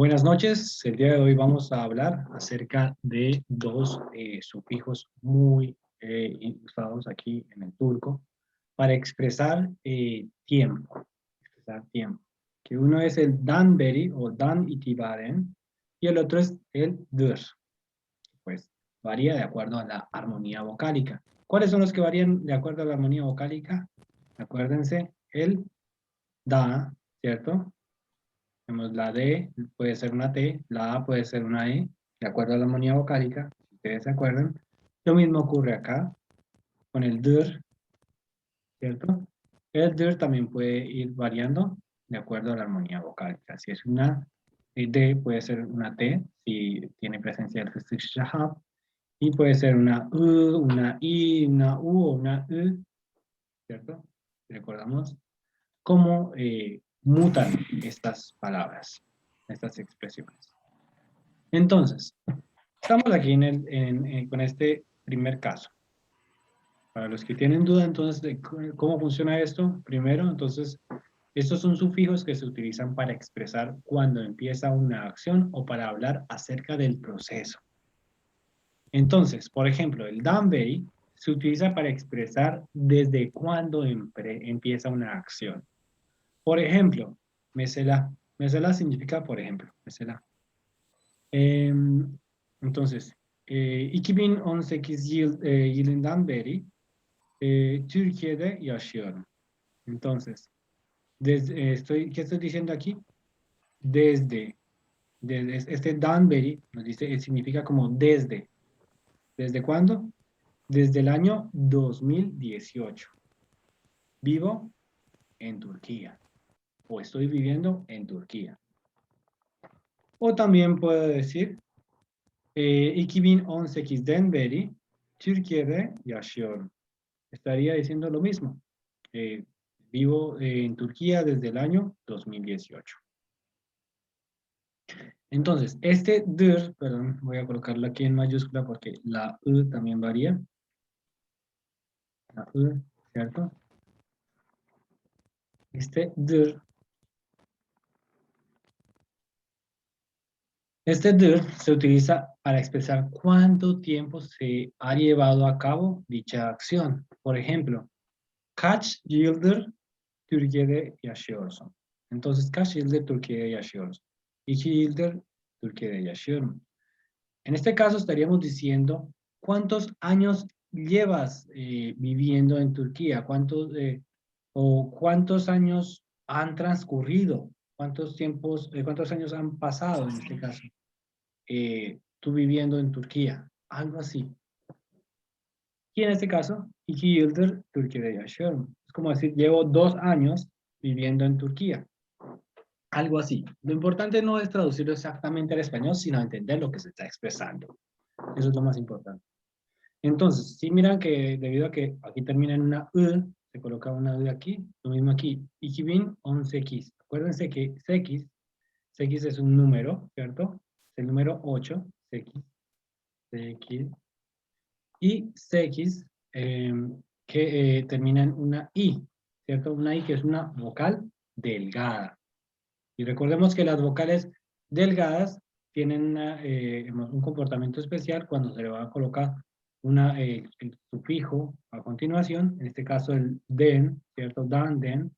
Buenas noches, el día de hoy vamos a hablar acerca de dos sufijos muy usados aquí en el turco para expresar tiempo, que uno es el danberi o dan itibaren y el otro es el dır, pues varía de acuerdo a la armonía vocálica. ¿Cuáles son los que varían de acuerdo a la armonía vocálica? Acuérdense, el da, ¿cierto? Tenemos la D, puede ser una T, la A puede ser una E, de acuerdo a la armonía vocálica, si ustedes se acuerdan. Lo mismo ocurre acá con el DIR, ¿cierto? El DIR también puede ir variando de acuerdo a la armonía vocálica. Si es una D, puede ser una T, si tiene presencia del fıstık şahap, y puede ser una U, una I, una U o una U, ¿cierto? Recordamos cómo mutan estas palabras, estas expresiones. Entonces, estamos aquí con este primer caso. Para los que tienen duda, entonces, de cómo funciona esto, primero, entonces, estos son sufijos que se utilizan para expresar cuando empieza una acción o para hablar acerca del proceso. Entonces, por ejemplo, el danberi se utiliza para expresar desde cuándo empieza una acción. Por ejemplo, mesela. Mesela significa por ejemplo, mesela. Entonces, 2018 yılından beri Türkiye'de yaşıyorum. Entonces, ¿qué estoy diciendo aquí? Desde este dan beri nos dice, significa como desde. ¿Desde cuándo? Desde el año 2018. Vivo en Turquía. O estoy viviendo en Turquía. O también puedo decir 2018'den beri Türkiye'de yaşıyorum. Estaría diciendo lo mismo. Vivo en Turquía desde el año 2018. Entonces, este dir, perdón, voy a colocarlo aquí en mayúscula porque la U también varía. La U, ¿cierto? Este dir se utiliza para expresar cuánto tiempo se ha llevado a cabo dicha acción. Por ejemplo, kaç yıldır Türkiye'de yaşıyorsun. Entonces, kaç yıldır Türkiye'de yaşıyoruz. 2 yıldır Türkiye'de yaşıyorum. En este caso estaríamos diciendo cuántos años llevas viviendo en Turquía, cuántos años han transcurrido, cuántos años han pasado en este caso, tú viviendo en Turquía, algo así. Y en este caso, 2 yıldır Türkiye'de yaşıyorum. Es como decir, llevo 2 años viviendo en Turquía. Algo así. Lo importante no es traducirlo exactamente al español, sino entender lo que se está expresando. Eso es lo más importante. Entonces, si miran que debido a que aquí termina en una U, se coloca una U aquí, lo mismo aquí. 2018. Acuérdense que CX es un número, ¿cierto? Es el número 8, CX. Y CX que termina en una I, ¿cierto? Una I que es una vocal delgada. Y recordemos que las vocales delgadas tienen un comportamiento especial cuando se le va a colocar el sufijo a continuación, en este caso el den, ¿cierto? Dan, den.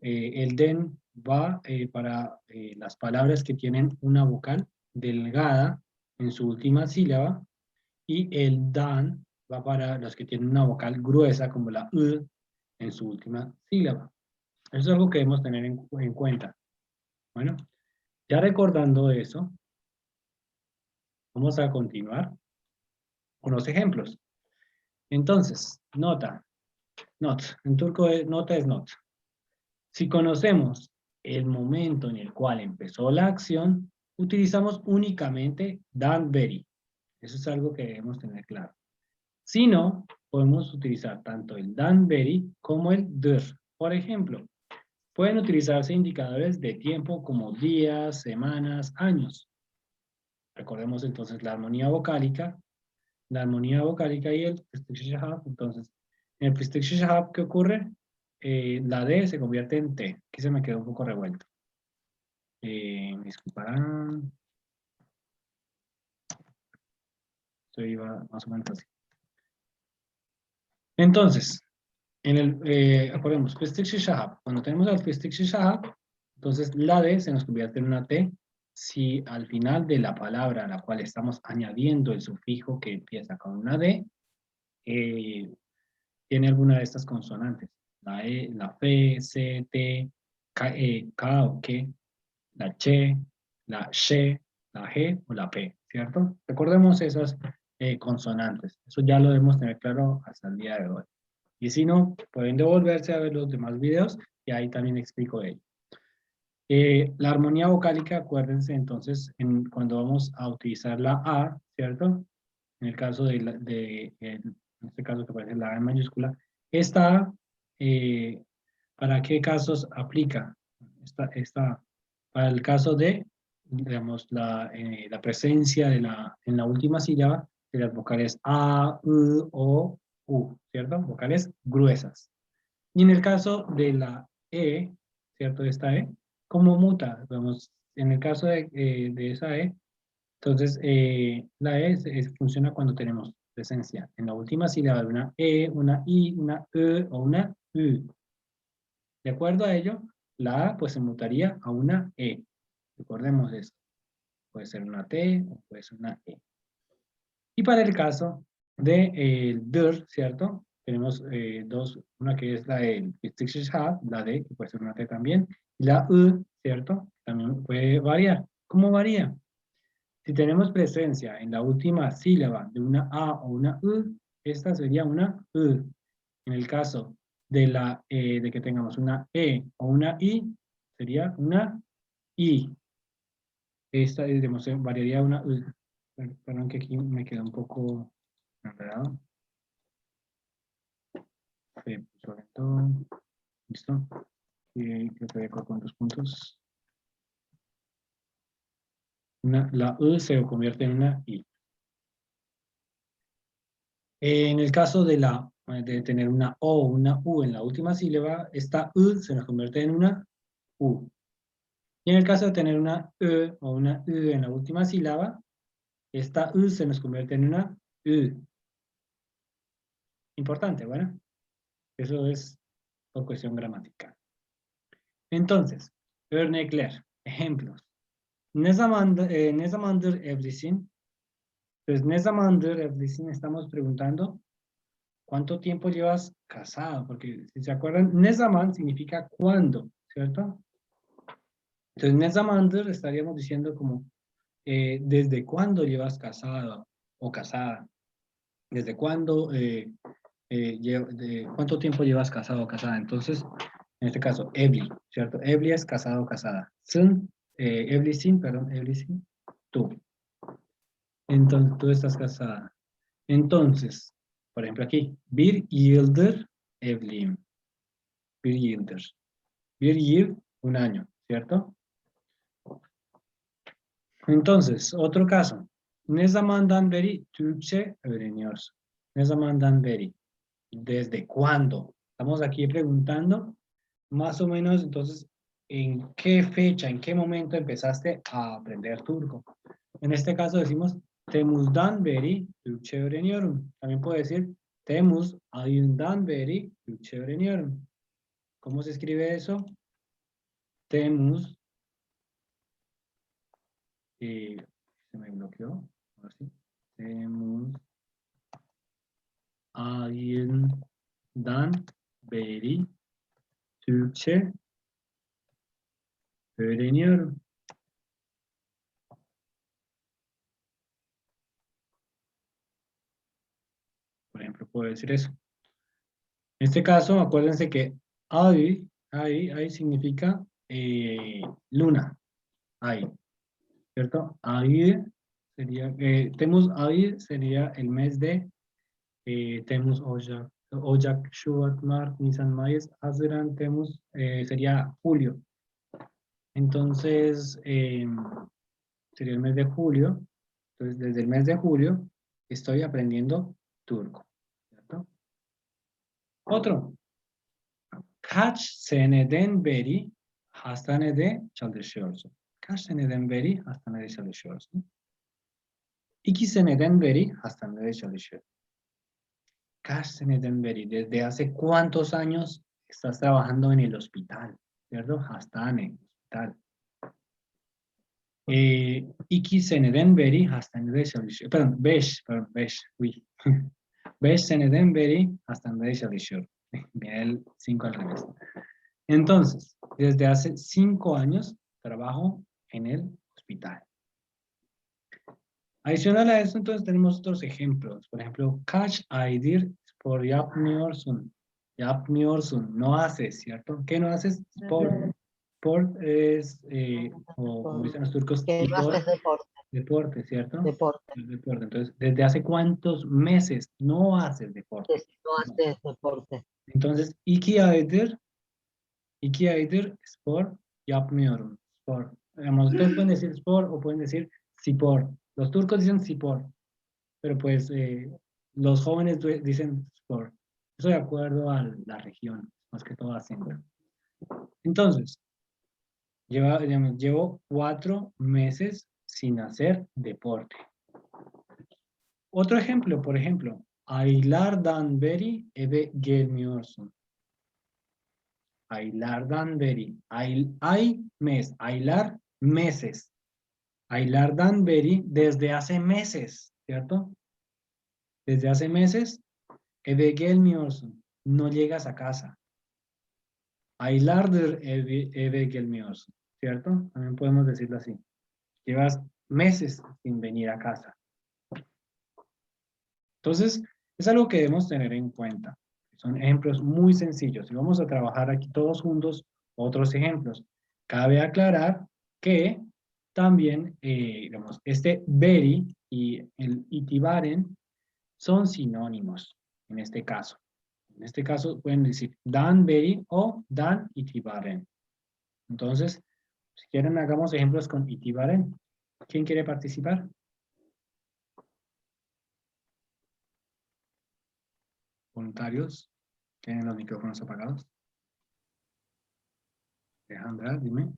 El den va para las palabras que tienen una vocal delgada en su última sílaba y el dan va para los que tienen una vocal gruesa como la U en su última sílaba. Eso es algo que debemos tener en cuenta. Bueno, ya recordando eso, vamos a continuar con los ejemplos. Entonces, nota, not, en turco nota es not. Si conocemos el momento en el cual empezó la acción, utilizamos únicamente dan beri. Eso es algo que debemos tener claro. Si no, podemos utilizar tanto el dan beri como el dır. Por ejemplo, pueden utilizarse indicadores de tiempo como días, semanas, años. Recordemos entonces la armonía vocálica y el fıstık şahap. Entonces, en el fıstık şahap, ¿qué ocurre? La D se convierte en T. Aquí se me quedó un poco revuelto. Me disculparán. Esto iba más o menos así. Entonces, acordemos, Fistik Shahab. Cuando tenemos al Fistik Shahab, entonces la D se nos convierte en una T si al final de la palabra a la cual estamos añadiendo el sufijo que empieza con una D, tiene alguna de estas consonantes. La E, la F, C, T, K o K, la Che, la She, la G o la P, ¿cierto? Recordemos esas consonantes. Eso ya lo debemos tener claro hasta el día de hoy. Y si no, pueden devolverse a ver los demás videos y ahí también explico ello. La armonía vocálica, acuérdense entonces, cuando vamos a utilizar la A, ¿cierto? En el caso en este caso que aparece la A en mayúscula, esta A, ¿para qué casos aplica? Para el caso de, digamos, la presencia en la última sílaba de las vocales A, U o U, ¿cierto? Vocales gruesas. Y en el caso de la E, ¿cierto? De esta E, ¿cómo muta? Vamos, en el caso de esa E, entonces la E funciona cuando tenemos presencia en la última sílaba de una E, una I, una E o una U. De acuerdo a ello, la A pues se mutaría a una E. Recordemos esto. Puede ser una T o puede ser una E. Y para el caso de el dir, ¿cierto? Tenemos dos, una que es la del la D, que puede ser una T también, y la U, ¿cierto? También puede variar. ¿Cómo varía? Si tenemos presencia en la última sílaba de una A o una U, esta sería una U. En el caso de que tengamos una E o una I, sería una I. Esta, digamos, variaría una U. Perdón que aquí me queda un poco enredado. Sobre todo, listo. Creo que voy a con 2 puntos. La U se convierte en una I. En el caso de tener una O o una U en la última sílaba, esta U se nos convierte en una U. Y en el caso de tener una E o una U en la última sílaba, esta U se nos convierte en una U. Importante, ¿bueno? Eso es por cuestión gramatical. Entonces, Örnekler, ejemplos. Ne zamandır evlisin? Pues ne zamandır evlisin estamos preguntando ¿cuánto tiempo llevas casado? Porque si se acuerdan, ne zaman significa cuándo, ¿cierto? Entonces, ne zamandır estaríamos diciendo como ¿desde cuándo llevas casado o casada? ¿Desde cuándo, cuánto tiempo llevas casado o casada? Entonces, en este caso, Evli, ¿cierto? Evli es casado o casada. Sun, Evlisin, perdón, Evlisin, tú. Entonces, tú estás casada. Entonces, por ejemplo aquí, bir yıldır evliyim. Bir yıldır. Bir yıl, un año, ¿cierto? Entonces, otro caso. Ne zamandan beri Türkçe öğreniyorsun? Ne zamandan beri? ¿Desde cuándo? Estamos aquí preguntando más o menos, entonces, ¿en qué fecha, en qué momento empezaste a aprender turco? En este caso decimos Temuz'dan beri Türkçe öğreniyorum. También puede decir Temmuz ayından beri Türkçe öğreniyorum. ¿Cómo se escribe eso? Temmuz, se me bloqueó, ahora sí. Temmuz ayından beri Türkçe öğreniyorum. Por ejemplo, puedo decir eso. En este caso, acuérdense que ay significa luna, ay, ¿cierto? Ay sería, Temmuz ay sería el mes de Temmuz, Ocak, Şubat, Mart, Nisan, Mayıs, Haziran, Temmuz, sería julio. Entonces, sería el mes de julio. Entonces, desde el mes de julio estoy aprendiendo turco, ¿cierto? Otro. Kaç seneden beri hastanede çalışıyorsun? Kaç seneden beri hastanede çalışıyorsun? 2 seneden beri hastanede çalışıyorum. Kaç seneden beri, ¿desde hace cuántos años estás trabajando en el hospital? ¿Cierto? Hastane, hospital. 2 seneden beri hastanede çalışıyorum. Pardon, 5, uy. 5 seneden beri hastanede çalışıyorum. Mira el 5 al revés. Entonces, desde hace 5 años trabajo en el hospital. Adicional a eso, entonces tenemos otros ejemplos. Por ejemplo, kaç aydır spor yapmıyorsun. Yapmıyorsun, no haces, ¿cierto? ¿Qué no haces? Sport. Sport es, o como dicen los turcos, Que no sport, haces deporte. deporte, ¿cierto? Deporte. El deporte. Entonces, ¿desde hace cuántos meses no haces deporte? Que si no haces deporte. Entonces, iki aydır spor yapmıyorum. Spor. Ustedes pueden decir sport o pueden decir spor. Los turcos dicen sport, pero pues los jóvenes dicen sport. Eso de acuerdo a la región, más que todo acento. Entonces, llevo 4 meses sin hacer deporte. Otro ejemplo, por ejemplo, aylardan beri eve gelmiyorsun. Aylardan beri. Mes. Aylar, meses. Aylardan beri, desde hace meses, ¿cierto? Desde hace meses, eve gelmiyorsun. No llegas a casa. Aylardır eve gelmiyorsun, ¿cierto? También podemos decirlo así. Llevas meses sin venir a casa. Entonces, es algo que debemos tener en cuenta. Son ejemplos muy sencillos. Y vamos a trabajar aquí todos juntos otros ejemplos. Cabe aclarar que también, digamos, este very y el itibaren son sinónimos en este caso. En este caso pueden decir dan very o dan itibaren. Entonces, si quieren, hagamos ejemplos con itibaren. ¿Quién quiere participar? Voluntarios. ¿Tienen los micrófonos apagados? Alejandra, dime.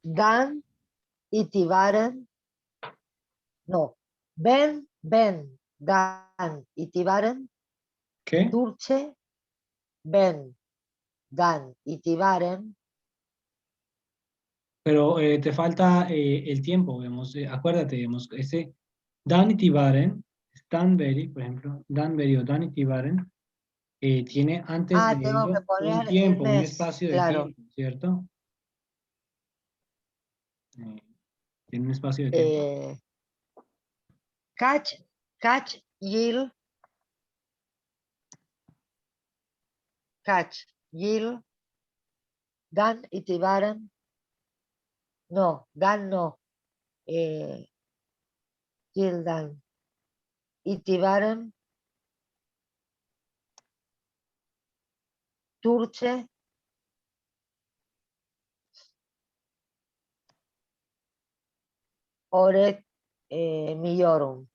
Dan itibaren. No. Ben, dan itibaren. ¿Qué? Turche, ben, dan itibaren. Pero te falta el tiempo, vemos, acuérdate, vemos, ese Dan Itibaren, Stanberry, por ejemplo, Danbury o Dan Itibaren, tiene antes de Tengo que ello un poner el tiempo, un mes, espacio de claro. tiempo, ¿cierto? Tiene un espacio de tiempo. Catch, yil, dan itibaren. No, dan no. Yildan. Itibaren. Turche. Oret millorum.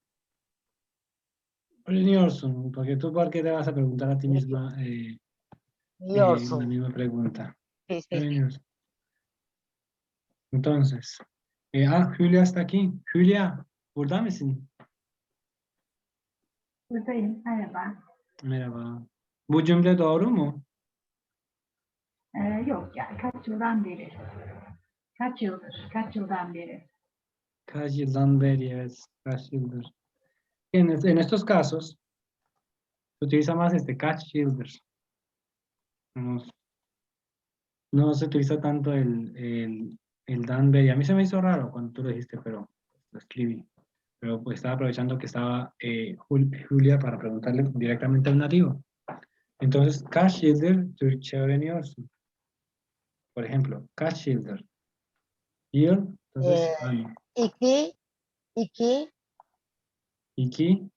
Orson, porque tú, ¿por qué te vas a preguntar a ti misma la Millorsum. misma pregunta? Sí, Está sí. bien, Orson. Entonces, Julia está aquí. Julia, burada mısın? Buradayım, merhaba. Merhaba. Bu cümle doğru mu? Yok yani kaç yıldan beri, kaç yıldan beri. Kaç yıldan beri, evet, kaç yıldır. En estos casos, se utiliza más este kaç yıldır. No, no se utiliza tanto el Danbury. A mí se me hizo raro cuando tú lo dijiste, pero lo escribí. Pero pues estaba aprovechando que estaba Julia para preguntarle directamente a un nativo. Entonces, kaç yıldır Türkçe öğreniyorsun? Por ejemplo, kaç yıldır. Yıl, entonces, año. Iki, İki, yıl.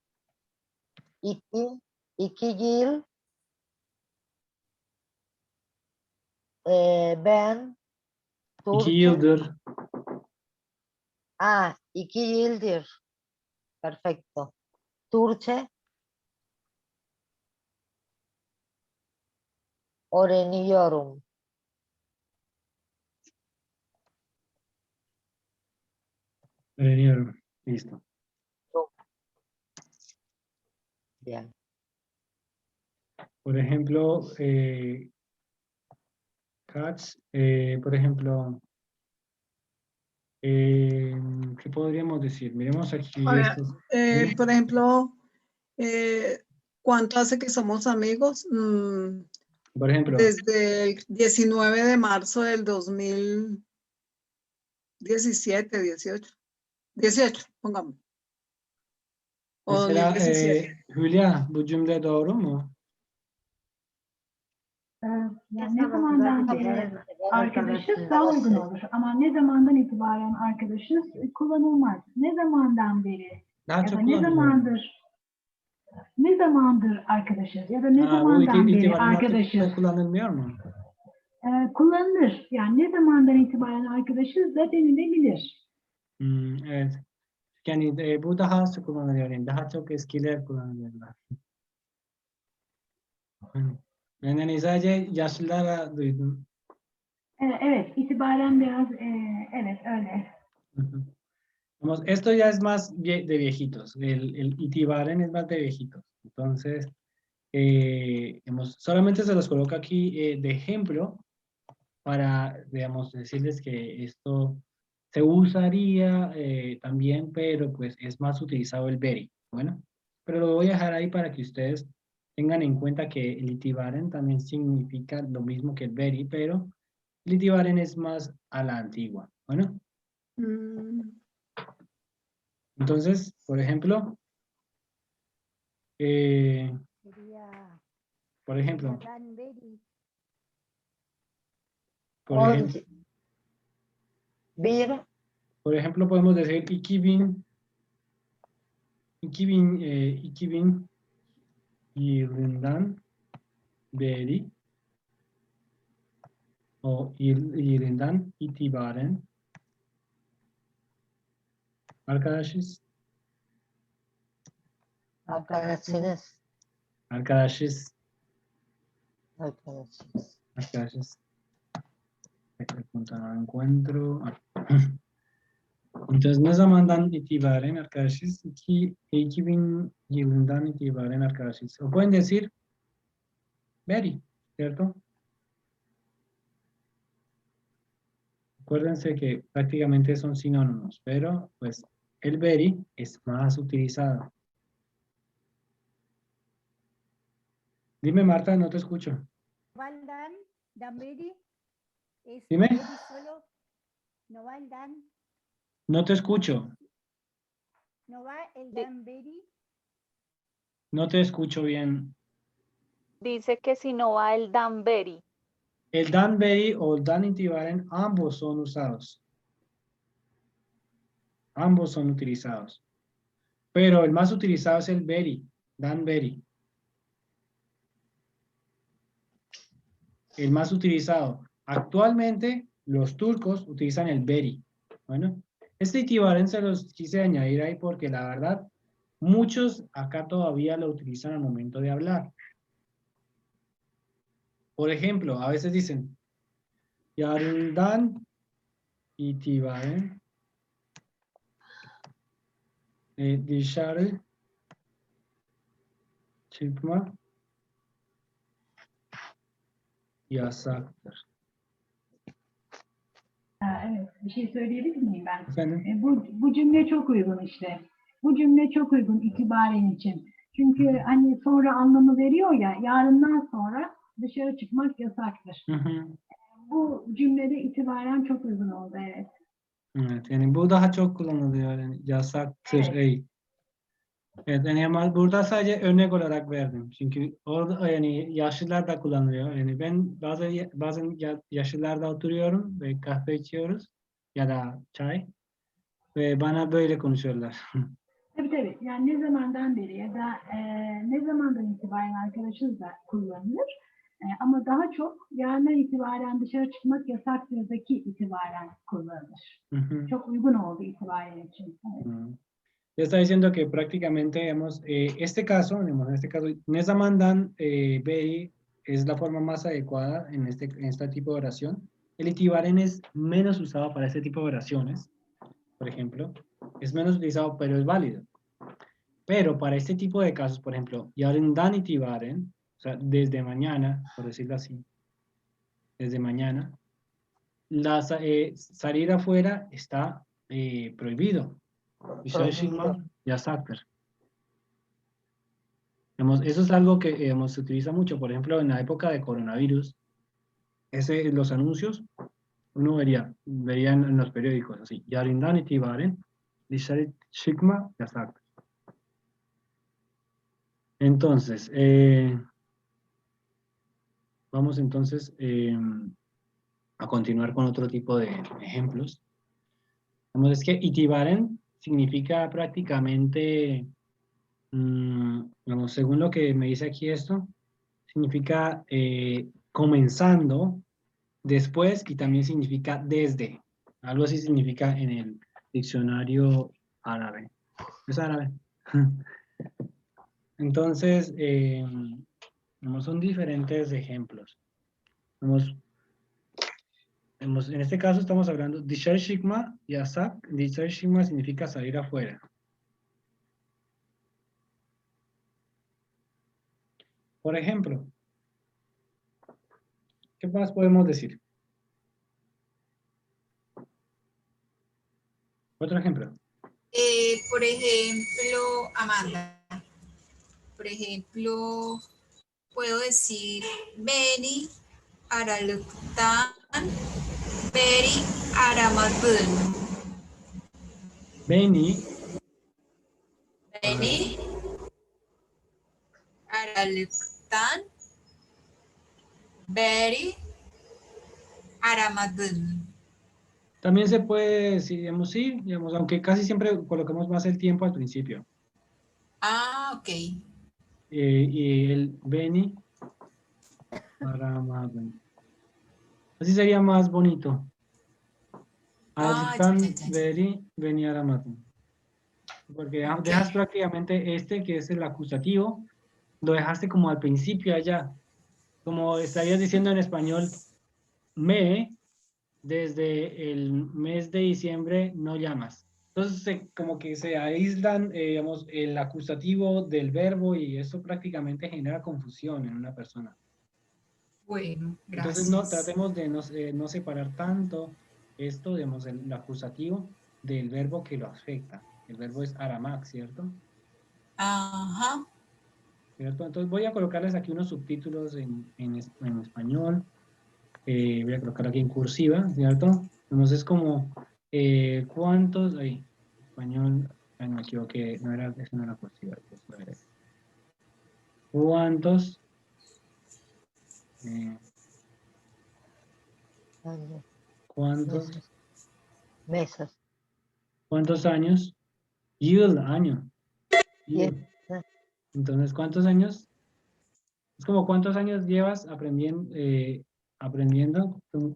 Ben iki Turçe. yıldır. 2 yıldır. Perfecto. Turçe. Öğreniyorum. Venido. Listo. Bien. Por ejemplo, cats, por ejemplo, ¿qué podríamos decir? Miremos aquí A ver, estos. por ejemplo, ¿cuánto hace que somos amigos? Por ejemplo, Desde el 19 de marzo del 2017, 18, pongamos. O mesela 2017. Hülya, bu cümle doğru mu? Yani ne zamandan beri arkadaşız daha uygun olur. Ama ne zamandan itibaren arkadaşız kullanılmaz. Ne zamandan beri Daha ya da çok ne kullanılıyor. zamandır arkadaşız ya da ne Ha, bu zamandan beri itibarın artık arkadaşız kullanılmıyor mu? kullanılır. Yani ne zamandan itibaren arkadaşız da denilebilir. Evet. Yani bu daha az kullanılıyor. Yani daha çok eskiler kullanılıyorlar. Yani hani sadece yaşlılara duydum. Evet, itibaren biraz evet öyle. Vamos, esto ya es más de viejitos. El itibaren es más de viejitos. Entonces, solamente se los coloco aquí de ejemplo para, digamos, decirles que esto se usaría también, pero pues es más utilizado el very. Bueno, pero lo voy a dejar ahí para que ustedes tengan en cuenta que el itibaren también significa lo mismo que el very, pero el itibaren es más a la antigua. Bueno, entonces, por ejemplo, Sería por ejemplo, Danbury. Bir, por ejemplo, podemos decir ikibin yılından beri o yılından itibaren arkadaşız. arkadaşınız. Arkadaşız. Arkadaşınız. Arkadaşız. Este punto no lo encuentro. Entonces ne zamandan itibaren arkadaşız? 2000 yılından itibaren arkadaşız. O pueden decir very, ¿cierto? Acuérdense que prácticamente son sinónimos, pero pues el very es más utilizado. Dime, Marta, no te escucho. Novaldan, Danbury, es Dime. very solo. Novaldan, No te escucho. Nova el Danbury. No te escucho bien. Dice que si no va el Danbury. El Danbury o el Dan Itibaren, ambos son usados. Ambos son utilizados. Pero el más utilizado es el very, Danbury. El más utilizado. Actualmente, los turcos utilizan el very. Bueno, este Itibaren se los quise añadir ahí porque la verdad, muchos acá todavía lo utilizan al momento de hablar. Por ejemplo, a veces dicen, yarından itibaren dışarı çıkma yasaktır. Evet, bir şey söyleyebilir miyim ben? Efendim? Bu cümle çok uygun işte. Bu cümle çok uygun itibaren için. Çünkü hani sonra anlamı veriyor ya, yarından sonra dışarı çıkmak yasaktır. Bu cümlede itibaren çok uygun oldu, evet. Evet, yani bu daha çok kullanılıyor. Yani yasaktır. Evet. Evet, yani ama burada sadece örnek olarak verdim. Çünkü orada yani yaşlılar da kullanılıyor. Yani ben bazen yaşlılarda oturuyorum ve kahve içiyoruz ya da çay ve bana böyle konuşuyorlar. Tabii. Yani ne zamandan beri ya da ne zamandan itibaren arkadaşız da kullanılır. Ama daha çok yarından itibaren dışarı çıkmak yasaktırdaki itibaren kullanılır. Çok uygun oldu itibaren için. Evet. Le está diciendo que prácticamente, digamos, este caso, ne zamandan beri es la forma más adecuada en este tipo de oración. El itibaren es menos usado para este tipo de oraciones, por ejemplo. Es menos utilizado, pero es válido. Pero para este tipo de casos, por ejemplo, yarından itibaren, o sea, desde mañana, por decirlo así, desde mañana, salir afuera está prohibido. Prohibido. Yasaktır. Eso es algo que se utiliza mucho, por ejemplo, en la época de coronavirus, los anuncios, uno vería en los periódicos así, yarından itibaren, dışarı çıkma yasaktır. Entonces, vamos entonces a continuar con otro tipo de ejemplos. Es que itibaren significa prácticamente, según lo que me dice aquí esto, significa comenzando, después, y también significa desde. Algo así significa en el diccionario árabe. Es árabe. Entonces, son diferentes ejemplos. En este caso estamos hablando, dışarı çıkma yasak. Dışarı çıkma significa salir afuera. Por ejemplo, ¿qué más podemos decir? Otro ejemplo. Por ejemplo, Amanda, por ejemplo, puedo decir Beni Aralık'tan beri aramadın. Beni Beni Aralık'tan beri aramadın. también se puede decir, digamos, sí, digamos, aunque casi siempre colocamos más el tiempo al principio. Ah, ok. Y el Beni aramadın. Así sería más bonito. Aralıktan beri beni aramadın. Porque dejas prácticamente que es el acusativo, lo dejaste como al principio allá. Como estarías diciendo en español, desde el mes de diciembre no llamas. Entonces, como que se aíslan, digamos, el acusativo del verbo y eso prácticamente genera confusión en una persona. Bueno, gracias. Entonces, tratemos de no separar tanto esto, digamos, el acusativo del verbo que lo afecta. El verbo es aramak, ¿cierto? Ajá. ¿Cierto? Entonces voy a colocarles aquí unos subtítulos en español. Voy a colocar aquí en cursiva, ¿cierto? Entonces como, ¿cuántos? Ahí, español, ay, me equivoqué, eso no era cursiva. Eso era. ¿Cuántos? Años, ¿Cuántos? meses. ¿Cuántos años? Yıl, año. Yıl. Yıl. Entonces, ¿cuántos años? Es como, ¿cuántos años llevas aprendiendo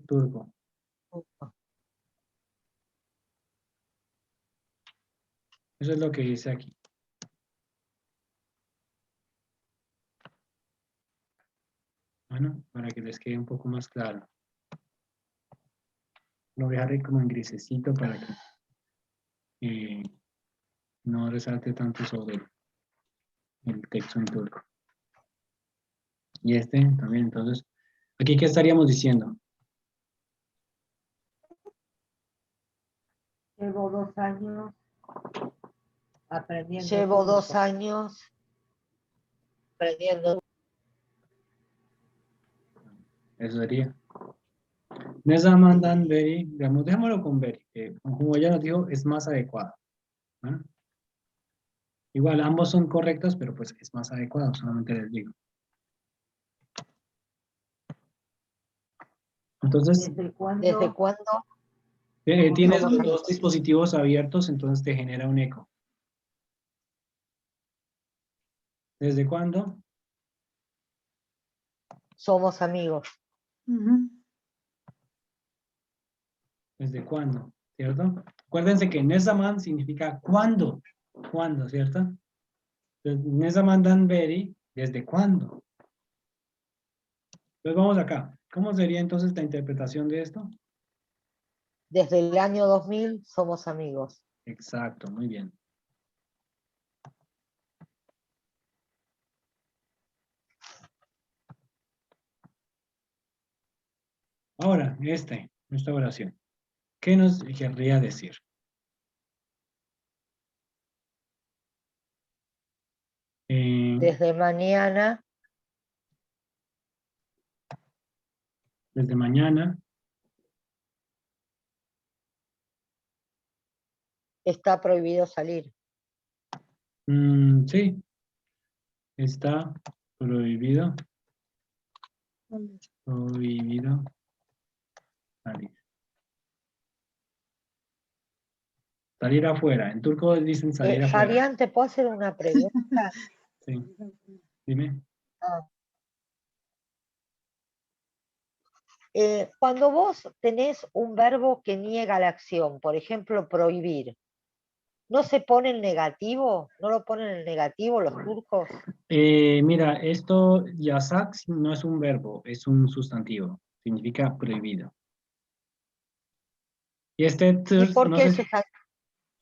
turco? Eso es lo que dice aquí. Bueno, para que les quede un poco más claro. Lo voy a dejar como en grisecito para que no resalte tanto sobre el texto en turco. Y este también, entonces, ¿aquí qué estaríamos diciendo? Llevo 2 años aprendiendo. Llevo turco. 2 años aprendiendo. Eso sería. Ne zamandan beri, digamos, dejémoslo con beri, que como ella nos dijo, es más adecuado. ¿Bueno? Igual, ambos son correctos, pero pues es más adecuado, solamente les digo. Entonces, ¿Desde cuándo? ¿Desde cuándo? tienes Somos los dos dispositivos abiertos, entonces te genera un eco. ¿Desde cuándo? Somos amigos? ¿Desde cuándo? ¿Cierto? Acuérdense que ne zaman significa cuándo. ¿Cuándo? ¿Cierto? Entonces, ne zamandan beri, ¿desde cuándo? Entonces vamos acá. ¿Cómo sería entonces la interpretación de esto? Desde el año 2000 somos amigos. Exacto, muy bien. Ahora, esta oración. ¿Qué nos querría decir? Desde mañana Desde mañana, está prohibido salir. sí, está prohibido salir. Salir afuera. En turco dicen salir afuera. Fabián, ¿te puedo hacer una pregunta? Sí, dime. Ah. Cuando vos tenés un verbo que niega la acción, por ejemplo, prohibir, ¿no se pone el negativo? ¿No lo ponen en el negativo los turcos? Mira, esto, yasak no es un verbo, es un sustantivo. Significa prohibido. Y este ¿Y tır, por no qué sé, se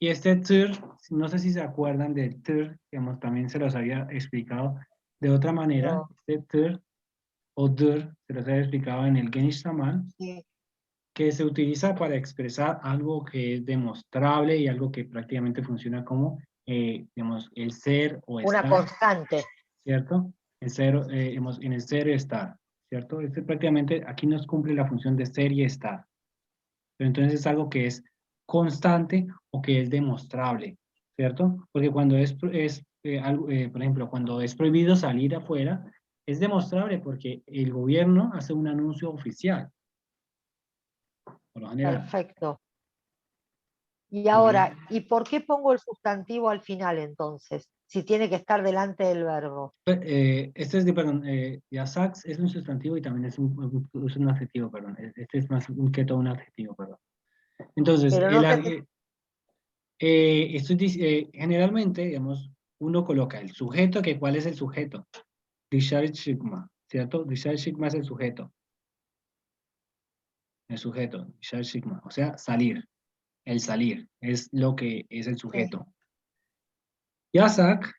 y este tır, no sé si se acuerdan del tır, digamos, también se los había explicado de otra manera. No, Este tır o dır, se los había explicado en el Geniş Zaman, sí, que se utiliza para expresar algo que es demostrable y algo que prácticamente funciona como, digamos, el ser o una estar, constante. ¿cierto? El ser, en el ser y estar, ¿cierto? Este prácticamente aquí nos cumple la función de ser y estar. Pero entonces es algo que es constante o que es demostrable, ¿cierto? Porque cuando por ejemplo, cuando es prohibido salir afuera, es demostrable porque el gobierno hace un anuncio oficial, por lo general. Perfecto. Y Ujú. ahora, ¿y por qué pongo el sustantivo al final entonces? Si tiene que estar delante del verbo. Este es, perdón, yasax es un sustantivo y también es un adjetivo, perdón. Este es más que todo un adjetivo, perdón. Entonces, Pero no te... generalmente, digamos, uno coloca el sujeto, que ¿cuál es el sujeto? Dışarı çıkma, ¿cierto? Dışarı çıkma es el sujeto. El sujeto, dışarı çıkma, o sea, salir. El salir es lo que es el sujeto. Yasak,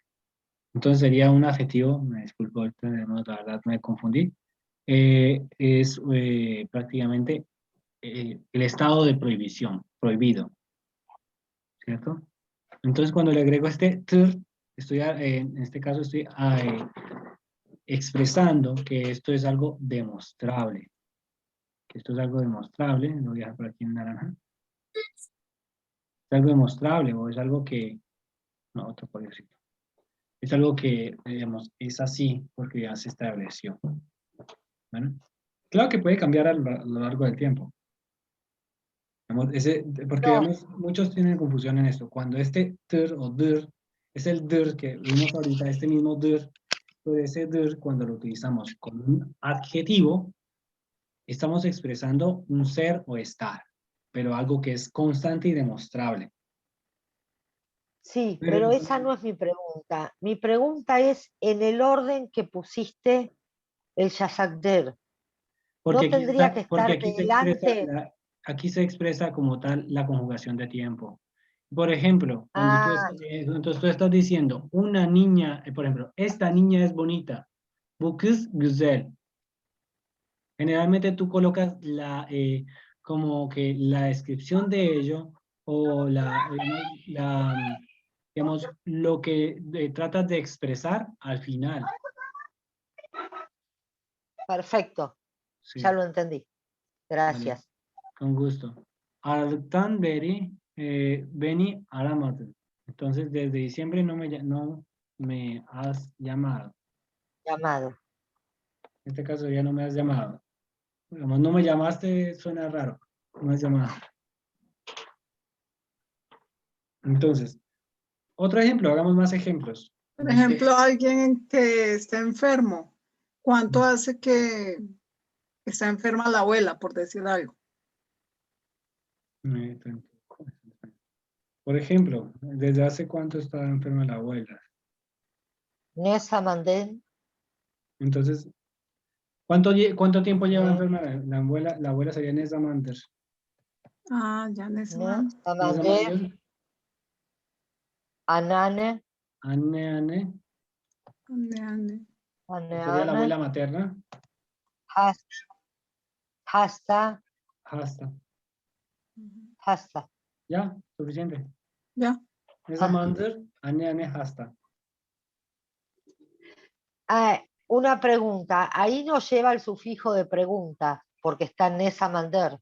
entonces sería un adjetivo, me disculpo, la verdad me confundí. Es prácticamente el estado de prohibición, prohibido, ¿cierto? Entonces cuando le agrego este tır, en este caso estoy expresando que esto es algo demostrable. Que esto es algo demostrable, lo voy a dejar por aquí en naranja. Es algo demostrable o es algo que, no, otro colorcito. Es algo que, digamos, es así porque ya se estableció. Bueno, claro que puede cambiar a lo largo del tiempo. Porque, No, digamos, muchos tienen confusión en esto. Cuando este tır o dir es el dir que vimos ahorita, este mismo dir, pues ese dir, cuando lo utilizamos con un adjetivo, estamos expresando un ser o estar, pero algo que es constante y demostrable. sí, Pero, pero esa no es mi pregunta. Mi pregunta es en el orden que pusiste el yasakder. porque ¿No tendría que porque estar delante? aquí se expresa como tal la conjugación de tiempo. Por ejemplo, Ah, entonces tú estás diciendo, una niña, por ejemplo, esta niña es bonita, bu kız güzel. Generalmente tú colocas como que la descripción de ello o digamos, lo que tratas de expresar al final. perfecto, ya Sí, lo entendí. vale, Gracias. con gusto. Aralıktan beri beni aramadın. Entonces, desde diciembre no me has llamado. Llamado. En este caso ya no me has llamado. Digamos, no me llamaste, suena raro. No me has llamado. Entonces, otro ejemplo, hagamos más ejemplos. Por ejemplo, alguien que está enfermo, ¿cuánto Mm. hace que está enferma la abuela, por decir algo? Por ejemplo, ¿desde hace cuánto está enferma la abuela? Nesa Manden, Entonces, ¿cuánto tiempo lleva enferma la abuela? La abuela sería Nesa Manders. Ah, ya en ese Nesa momento. Nesa Mander, Manders, Anane, Anne, Ane, ane. sería la abuela materna. Hasta, Hasta. hasta. Ya, suficiente. Ya. Ne zamandır anne hasta. Una pregunta. Ahí no lleva el sufijo de pregunta, porque está Nesamander.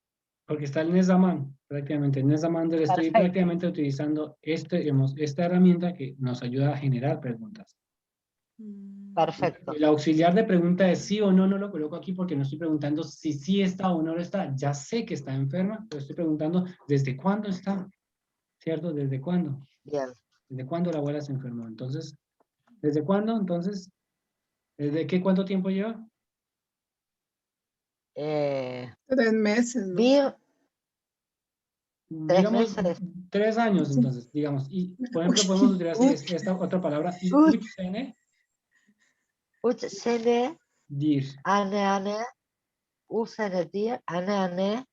Porque está el ne zaman, prácticamente. Ne zamandır estoy Perfecto. prácticamente utilizando esta herramienta que nos ayuda a generar preguntas. Perfecto. El auxiliar de pregunta es sí o no, no lo coloco aquí porque no estoy preguntando si sí está o no lo está. Ya sé que está enferma, pero estoy preguntando desde cuándo está, ¿cierto? ¿Desde cuándo? Bien. ¿Desde cuándo la abuela se enfermó? Entonces, ¿desde cuándo? Entonces, ¿desde qué cuánto tiempo lleva? 3 meses, ¿no? Bir, 3 Digamos, meses. 3 años, Sí. entonces, digamos. Y, por ejemplo, podemos utilizar esta otra palabra, y Uy. üç sene, 3 sene, dir. ane, 3 senedir, ane,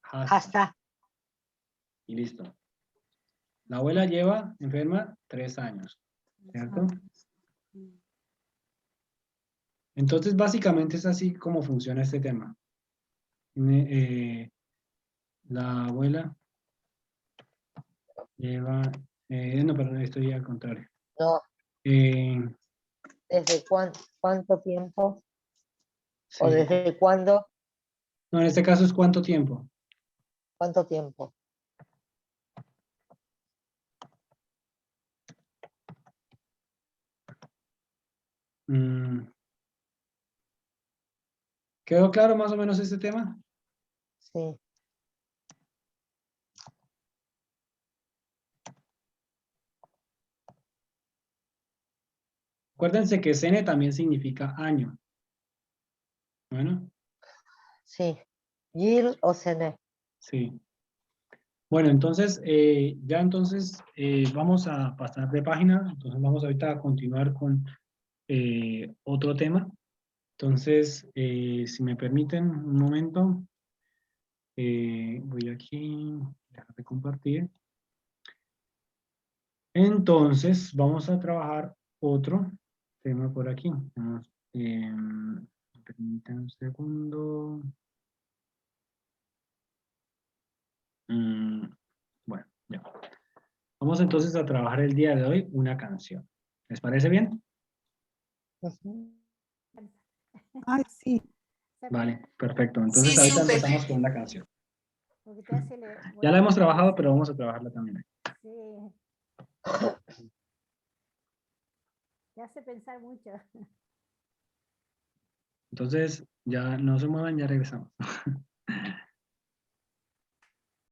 Hasta. hasta. Y listo. La abuela lleva enferma 3 años, ¿cierto? Entonces, básicamente es así como funciona este tema. La abuela lleva, no, perdón, estoy al contrario. No, Eh, ¿desde cuánto tiempo? sí. ¿O desde cuándo? No, en este caso es cuánto tiempo. ¿Cuánto tiempo? ¿Quedó claro más o menos este tema? Sí. Acuérdense que sene también significa año. Bueno, Sí. Yil o sene. sí. Bueno, entonces, ya entonces vamos a pasar de página. Entonces vamos ahorita a continuar con otro tema. Entonces, si me permiten un momento, voy aquí, dejar de compartir. Entonces, vamos a trabajar otro tema por aquí. Me permiten un segundo. Bueno, ya. Vamos entonces a trabajar el día de hoy una canción. ¿Les parece bien? Ujú. Ay, sí. Vale, perfecto. Entonces Sí, ahorita súper. empezamos con la canción. Porque te hace Ya la hemos trabajado, pero vamos a trabajarla también. Sí. Te hace pensar mucho. Entonces, ya no se muevan, ya regresamos.